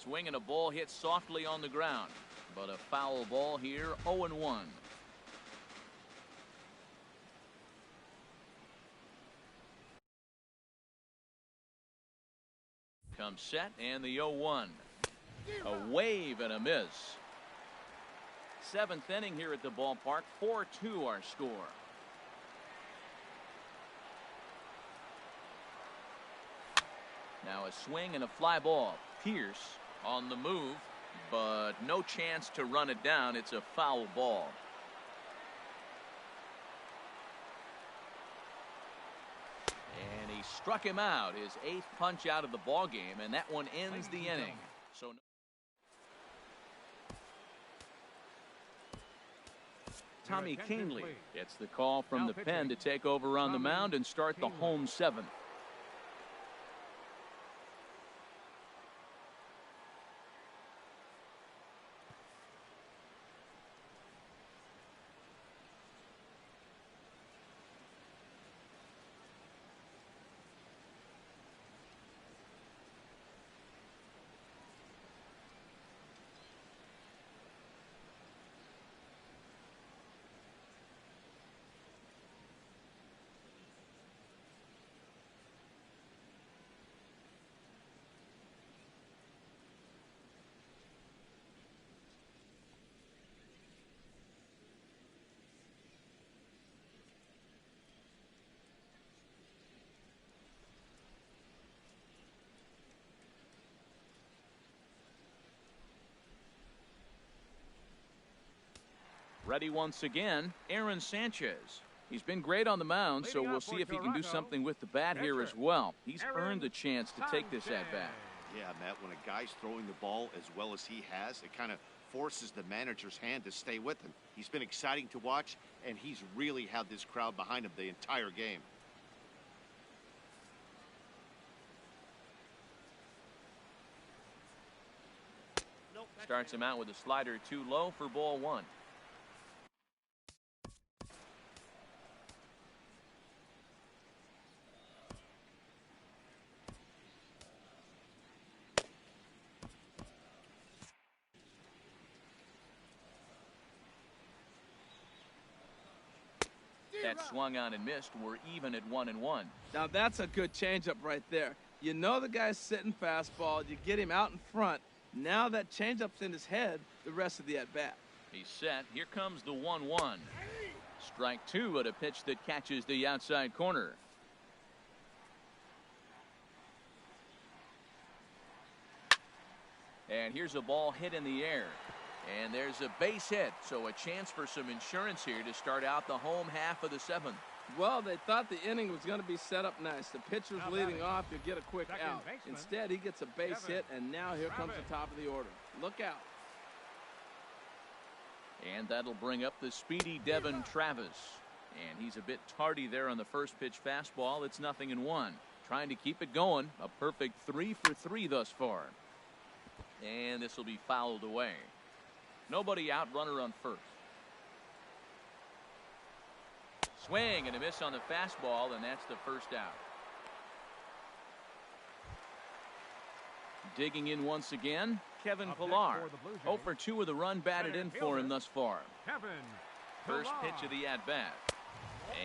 Swing and a ball hit softly on the ground, but a foul ball here. 0-1. Comes set and the 0-1. A wave and a miss. 7th inning here at the ballpark. 4-2 our score. Now a swing and a fly ball. Pearce on the move, but no chance to run it down. It's a foul ball. And he struck him out, his 8th punch out of the ball game, and that one ends the inning. So Tommy Kahnle gets the call from the pen to take over on the mound and start the home seventh. Ready once again, Aaron Sanchez. He's been great on the mound, so we'll see if he can do something with the bat here as well. He's earned the chance to take this at-bat. Yeah, Matt, when a guy's throwing the ball as well as he has, it kind of forces the manager's hand to stay with him. He's been exciting to watch, and he's really had this crowd behind him the entire game. Starts him out with a slider too low for ball one. That swung on and missed. We're even at 1-1. Now that's a good changeup right there. You know the guy's sitting fastball. You get him out in front. Now that changeup's in his head the rest of the at-bat. He's set. Here comes the 1-1. Strike two at a pitch that catches the outside corner. And here's a ball hit in the air. And there's a base hit, so a chance for some insurance here to start out the home half of the seventh. Well, they thought the inning was going to be set up nice. The pitcher's leading off, you get a quick out. Instead, he gets a base hit, and now here comes the top of the order. Look out. And that'll bring up the speedy Devin Travis. And he's a bit tardy there on the first pitch fastball. It's 0-1. Trying to keep it going. A perfect 3 for 3 thus far. And this will be fouled away. Nobody out, runner on first. Swing and a miss on the fastball, and that's the first out. Digging in once again, Kevin Pillar. 0 for 2 with a run batted in for him thus far. First pitch of the at-bat.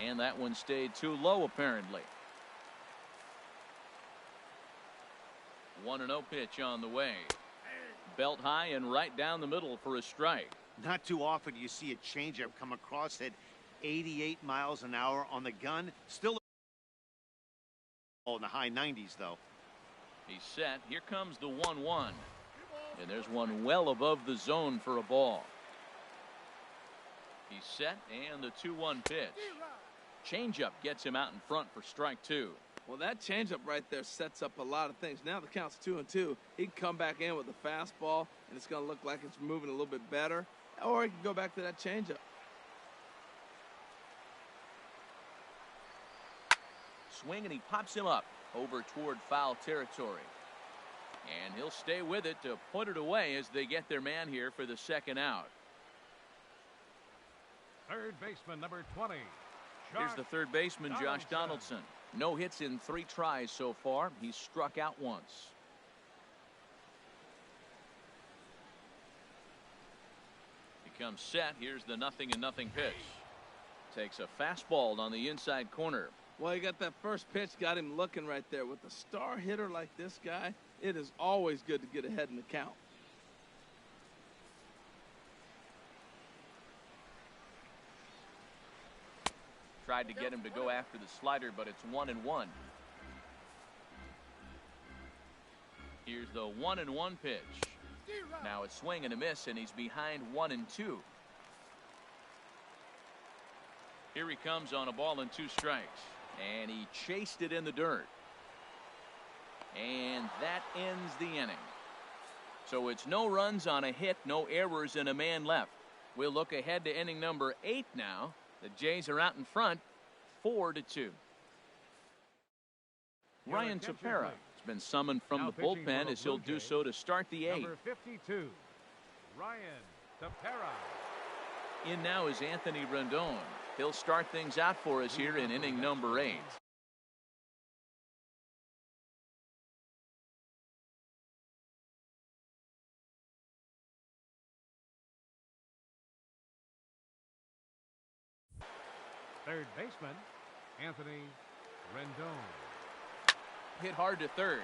And that one stayed too low, apparently. 1-0 pitch on the way. Belt high and right down the middle for a strike. Not too often do you see a changeup come across at 88 miles an hour on the gun. Still in the high 90s, though. He's set. Here comes the 1-1. And there's one well above the zone for a ball. He's set, and the 2-1 pitch. Changeup gets him out in front for strike two. Well, that changeup right there sets up a lot of things. Now the count's 2-2. He can come back in with a fastball, and it's going to look like it's moving a little bit better. Or he can go back to that changeup. Swing, and he pops him up over toward foul territory. And he'll stay with it to put it away as they get their man here for the second out. Third baseman, number 20. Here's the third baseman, Josh Donaldson. No hits in 3 tries so far. He's struck out once. He comes set. Here's the 0-0 pitch. Takes a fastball on the inside corner. Well, he got that first pitch, got him looking right there. With a star hitter like this guy, it is always good to get ahead in the count. Tried to get him to go after the slider, but it's 1-1. Here's the 1-1 pitch. Now a swing and a miss, and he's behind 1-2. Here he comes on a ball and 2 strikes. And he chased it in the dirt. And that ends the inning. So it's no runs on a hit, no errors, and a man left. We'll look ahead to inning number 8 now. The Jays are out in front, 4-2. Ryan Tepera has been summoned from the bullpen as he'll do so to start the 8th. Number 52, Ryan Tepera. In now is Anthony Rendon. He'll start things out for us here in inning number 8. Third baseman, Anthony Rendon. Hit hard to third.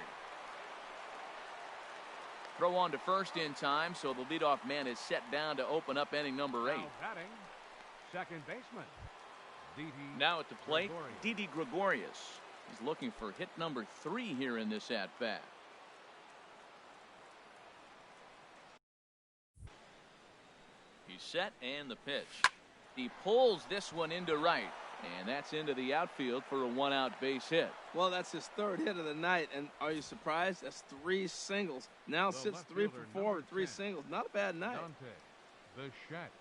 Throw on to first in time, so the leadoff man is set down to open up inning number 8. Now batting, second baseman, Didi. Now at the plate, Gregorius. Didi Gregorius. He's looking for hit number 3 here in this at-bat. He's set and the pitch. He pulls this one into right, and that's into the outfield for a 1-out base hit. Well, that's his 3rd hit of the night, and are you surprised? That's 3 singles. Now The sits left 3 for fielder, 4 number with 3 10. singles. Not a bad night. Dante Bichette.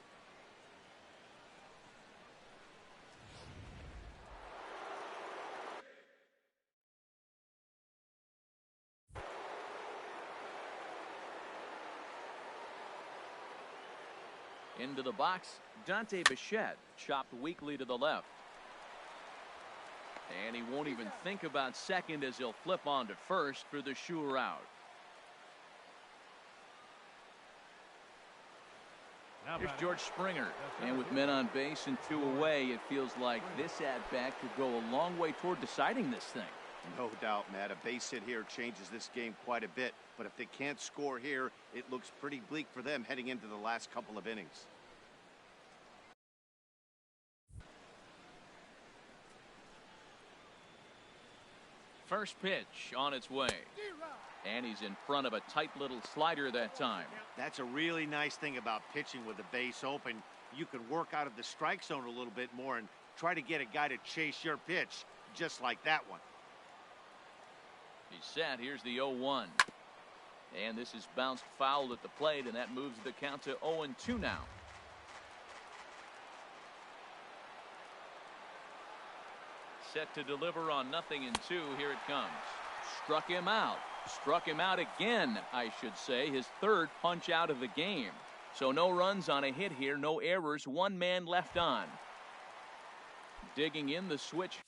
Into the box, Dante Bichette, chopped weakly to the left. And he won't even think about second as he'll flip on to first for the sure out. Now Here's batting, George Springer. And with men on base and 2 away, it feels like this at-bat could go a long way toward deciding this thing. No doubt, Matt. A base hit here changes this game quite a bit. But if they can't score here, it looks pretty bleak for them heading into the last couple of innings. First pitch on its way. And he's in front of a tight little slider that time. That's a really nice thing about pitching with the base open. You can work out of the strike zone a little bit more and try to get a guy to chase your pitch, just like that one. He's set. Here's the 0-1. And this is bounced foul at the plate, and that moves the count to 0-2 now. Set to deliver on 0-2. Here it comes. Struck him out. Struck him out again, I should say. His 3rd punch out of the game. So no runs on a hit here, no errors, 1 man left on. Digging in the switch.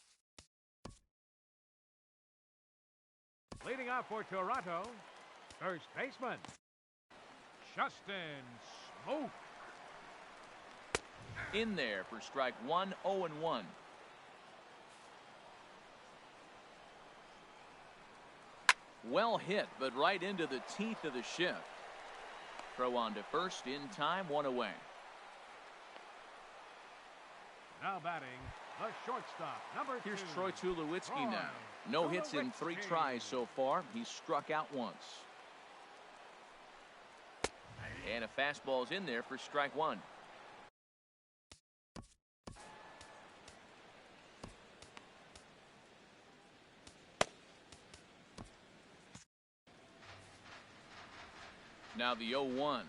leading off for Toronto, first baseman, Justin Smoke. In there for strike 1, 0-1. Well hit, but right into the teeth of the shift. Throw on to first in time, 1 away. Now batting, the shortstop, number 2. Here's Troy Tulowitzki Troy now. No hits in 3 Tulowitzki. tries so far. He's struck out once. And a fastball's in there for strike 1. Now the 0-1.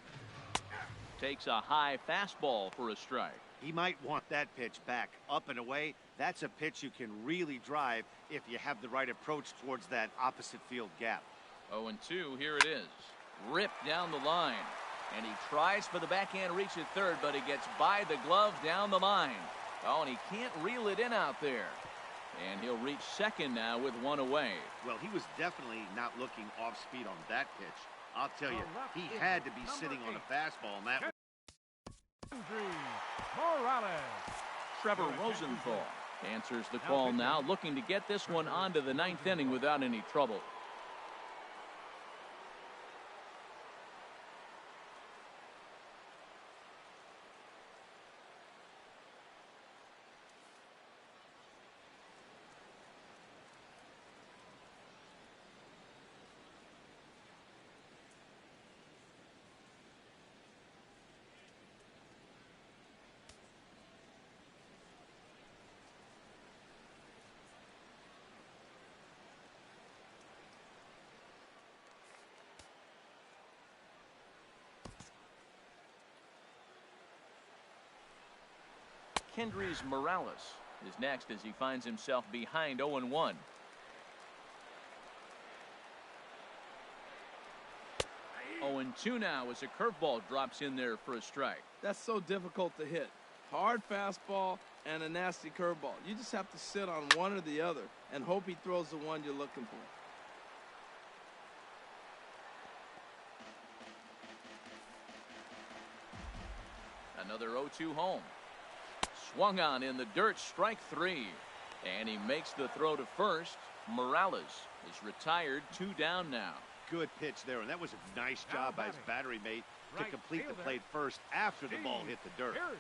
Takes a high fastball for a strike. He might want that pitch back, up and away. That's a pitch you can really drive if you have the right approach towards that opposite field gap. 0-2, here it is. Ripped down the line. And he tries for the backhand reach at third, but he gets by the glove down the line. Oh, and he can't reel it in out there. And he'll reach second now with 1 away. Well, he was definitely not looking off speed on that pitch. I'll tell you, he had to be sitting on a fastball on that one. Kendrice Morales. Trevor Rosenthal answers the call now, looking to get this one onto the 9th inning without any trouble. Kendrice Morales is next as he finds himself behind 0-1. 0-2 now as a curveball drops in there for a strike. That's so difficult to hit. Hard fastball and a nasty curveball. You just have to sit on one or the other and hope he throws the one you're looking for. Another 0-2 home. Swung on in the dirt, strike 3. And he makes the throw to first. Morales is retired, 2 down now. Good pitch there, and that was a nice job by his battery mate to complete the play first after the ball hit the dirt. Pearce.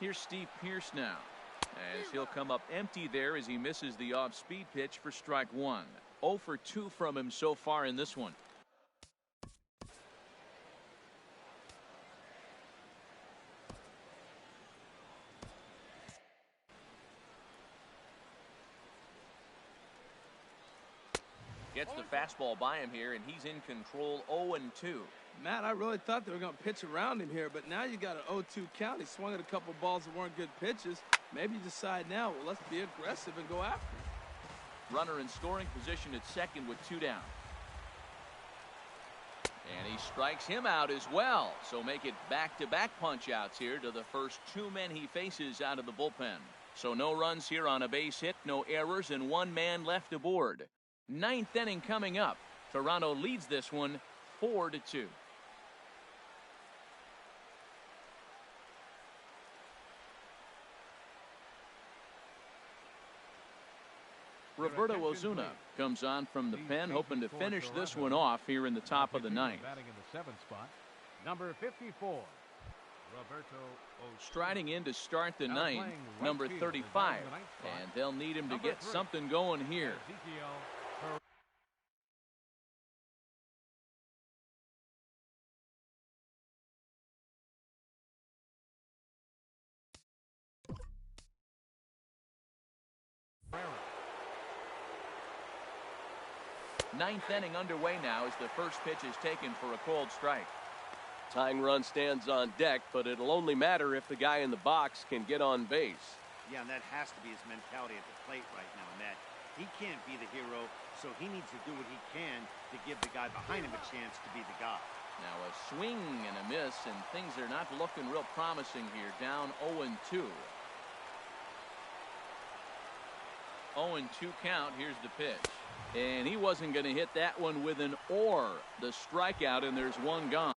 Here's Steve Pearce now, as he'll come up empty there as he misses the off-speed pitch for strike 1. 0 for 2 from him so far in this one. Gets the fastball by him here, and he's in control. 0-2. Matt, I really thought they were going to pitch around him here, but now you got an 0-2 count. He swung at a couple balls that weren't good pitches. Maybe you decide now, well, let's be aggressive and go after him. Runner in scoring position at second with 2 down. And he strikes him out as well. So make it back-to-back punch-outs here to the first 2 men he faces out of the bullpen. So no runs here on a base hit, no errors, and 1 man left aboard. 9th inning coming up. Toronto leads this one 4-2. Roberto Ozuna comes on from the pen, hoping to finish this one off here in the top of the 9th. Batting in the 7th spot, number 54, Roberto Ozuna. Striding in to start the 9th, number 35, and they'll need him to get something going here. Ninth inning underway now as the first pitch is taken for a called strike. Tying run stands on deck, but it'll only matter if the guy in the box can get on base. Yeah, and that has to be his mentality at the plate right now, Matt. He can't be the hero, so he needs to do what he can to give the guy behind him a chance to be the guy. Now a swing and a miss, and things are not looking real promising here. Down 0-2. 0-2 count. Here's the pitch. And he wasn't going to hit that one with an or. The strikeout, and there's 1 gone.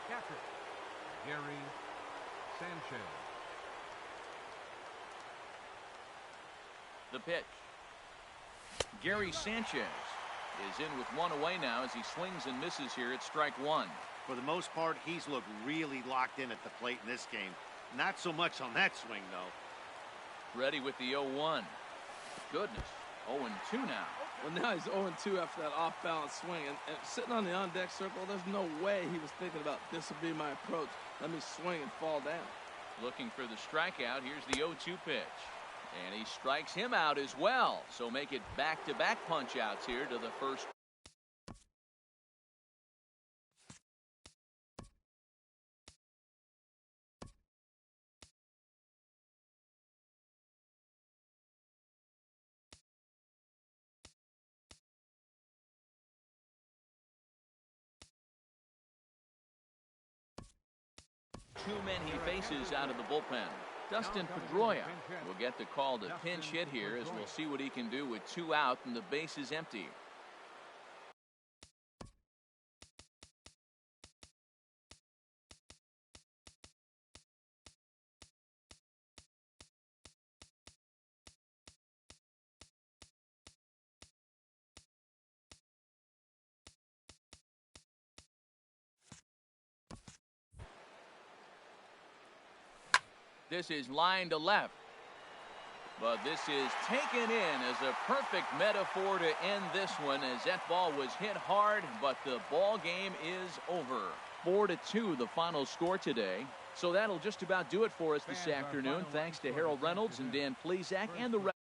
Catcher, Gary Sanchez. The pitch. Gary Sanchez is in with 1 away now as he swings and misses here at strike 1. For the most part, he's looked really locked in at the plate in this game. Not so much on that swing, though. Ready with the 0-1. Goodness. 0-2 now. Well, now he's 0-2 after that off-balance swing. And sitting on the on-deck circle, there's no way he was thinking about this will be my approach. Let me swing and fall down. Looking for the strikeout. Here's the 0-2 pitch. And he strikes him out as well. So make it back-to-back punch-outs here to the first. Two men he faces out of the bullpen. Dustin Pedroia will get the call to pinch hit here, as we'll see what he can do with 2 out and the base is empty. This is line to left. But this is taken in as a perfect metaphor to end this one, as that ball was hit hard, but the ball game is over. 4-2 the final score today. So that'll just about do it for us this afternoon. Thanks to Harold Reynolds and Dan Plesac and the